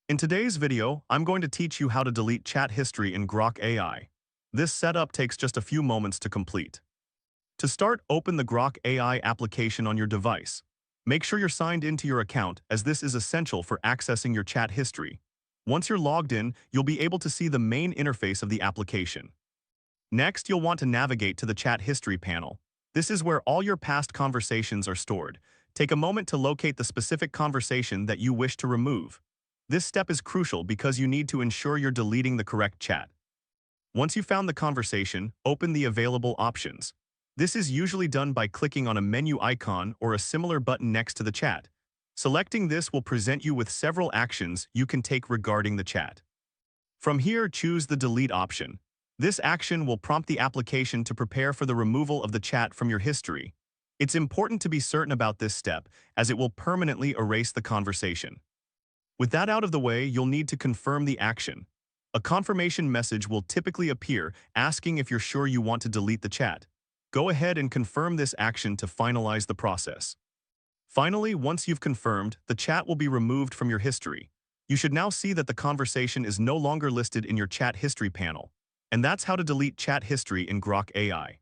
In today's video, I'm going to teach you how to delete chat history in Grok AI. This setup takes just a few moments to complete. To start, open the Grok AI application on your device. Make sure you're signed into your account, as this is essential for accessing your chat history. Once you're logged in, you'll be able to see the main interface of the application. Next, you'll want to navigate to the chat history panel. This is where all your past conversations are stored. Take a moment to locate the specific conversation that you wish to remove. This step is crucial because you need to ensure you're deleting the correct chat. Once you've found the conversation, open the available options. This is usually done by clicking on a menu icon or a similar button next to the chat. Selecting this will present you with several actions you can take regarding the chat. From here, choose the delete option. This action will prompt the application to prepare for the removal of the chat from your history. It's important to be certain about this step, as it will permanently erase the conversation. With that out of the way, you'll need to confirm the action. A confirmation message will typically appear asking if you're sure you want to delete the chat. Go ahead and confirm this action to finalize the process. Finally, once you've confirmed, the chat will be removed from your history. You should now see that the conversation is no longer listed in your chat history panel. And that's how to delete chat history in Grok AI.